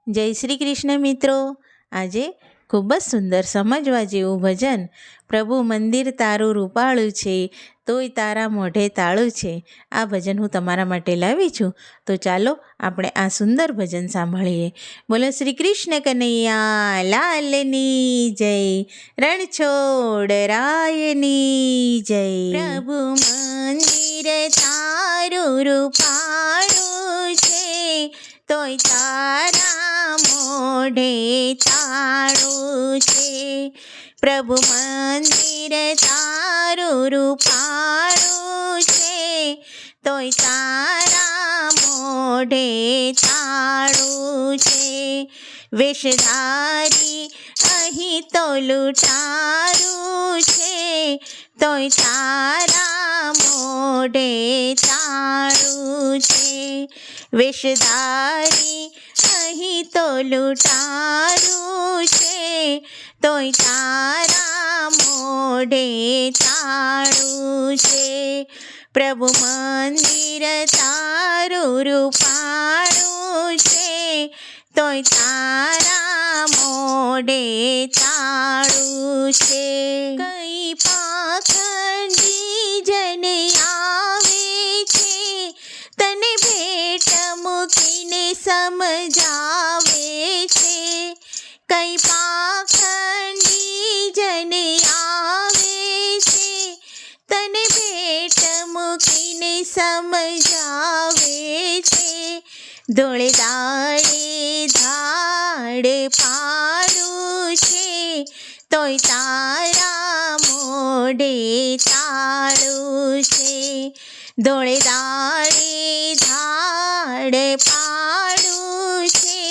જય શ્રી કૃષ્ણ મિત્રો. આજે ખૂબ જ સુંદર સમજવા જેવું ભજન. પ્રભુ મંદિર તારું રૂપાળું છે, તોય તારા મોઢે તાળું છે. આ ભજન હું તમારા માટે લાવી છું. તો ચાલો આપણે આ સુંદર ભજન સાંભળીએ. બોલો શ્રી કૃષ્ણ કનૈયા લાલની જય, રણછોડ રાયની જય. પ્રભુ મંદિર તારું રૂપાળું છે, તોય તારા મોઢે તાળું છે. પ્રભુ મંદિર તારું રૂપાળું છે, તોય તારા મોઢે તાળું છે. વેશધારી અહીં તો લૂંટારું છે, તોય તારા મોઢે તાળું છે. વેશધારી અહીં તો લૂંટારું છે, તોય તારા મોઢે તાળું છે. પ્રભુ મંદિર તારું રૂપાળું છે, તોય તારા મોઢે તાળું છે. કઈ પાખંડી જન આવે છે, તને ભેટ મૂકીને સમજાવે છે. કઈ પાખંડી જન આવે છે, તને ભેટ મૂકીને સમજાવે છે. ધોળે દાડે ધાડ પાડું છે, તોય તારા મોઢે તાળું છે. ધોળે દાડે ધાડ પાડું છે,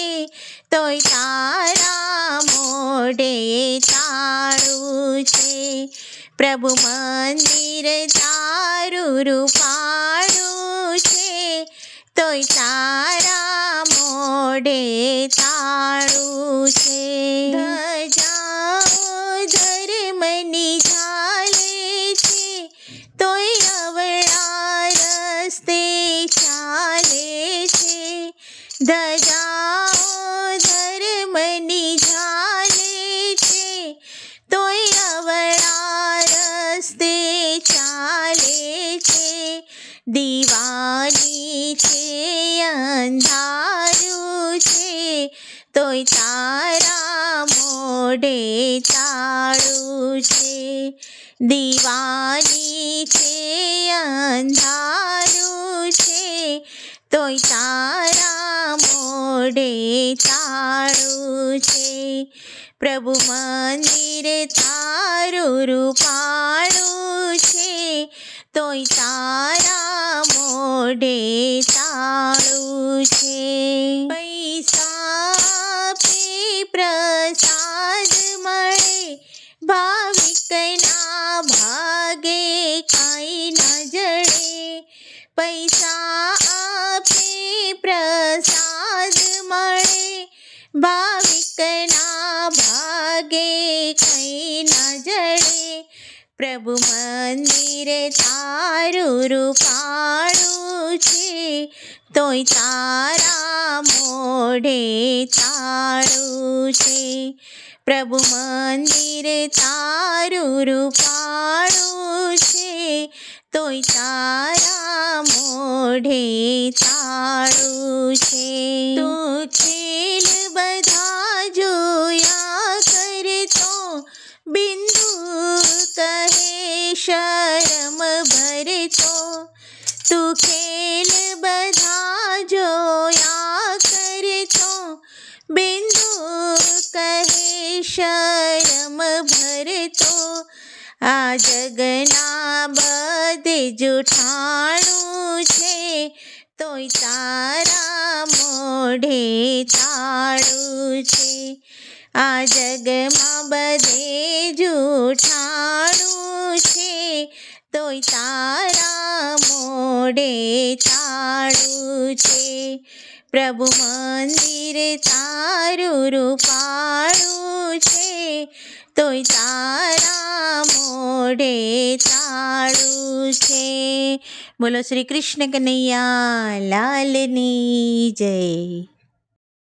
તોય તારા મોઢે તાળું છે. પ્રભુ મંદિર તારું રૂપાળું છે, તોય તારા મોઢે તાળું છે. ધજાઓ ધર્મની ઝાલે છે, તોય અવળા રસ્તે ચાલે છે. ધજાઓ ધર્મની ઝાલે છે, તોય અવળા રસ્તે ચાલે છે. દિવાળી છે અંધારું છે, તોય તારા મોઢે તાળું છે. દિવાળી છે અંધારું છે, તોય તારા મોઢે તાળું છે. પ્રભુ મંદિર તારું રૂપાળું છે, તોય તારા મોઢે તાળું છે. પૈસા આપે પ્રસાદ મળે, ભાવિકના ભાગે કાંઈ ન જડે. પૈસા આપે પ્રસાદ મળે, ભાવિકના ભાગે કંઈ ન જડે. પ્રભુ મંદિર તારું રૂપાળું છે, તોય તારા મોઢે તાળું છે. પ્રભુ મંદિર તારું રૂપાળું છે, તોય તારા મોઢે તાળું છે. તું ખેલ બધા જોયા કરતો, બિંદુ કહે શરમ ભરતો. તું ખેલ બધા જોયા કરતો, બિંદુ કહે શરમ ભરતો. આ જગના બધે જૂઠાણું છે, તોય તારા મોઢે તાળું છે. આ જગમાં બધે જૂઠાણું છે, તોય તારા મોઢે તાળું છે. પ્રભુ મંદિર તારું રૂપાળું છે, તોય તારા મોઢે તાળું છે. બોલો શ્રી કૃષ્ણ કનૈયા લાલની જય.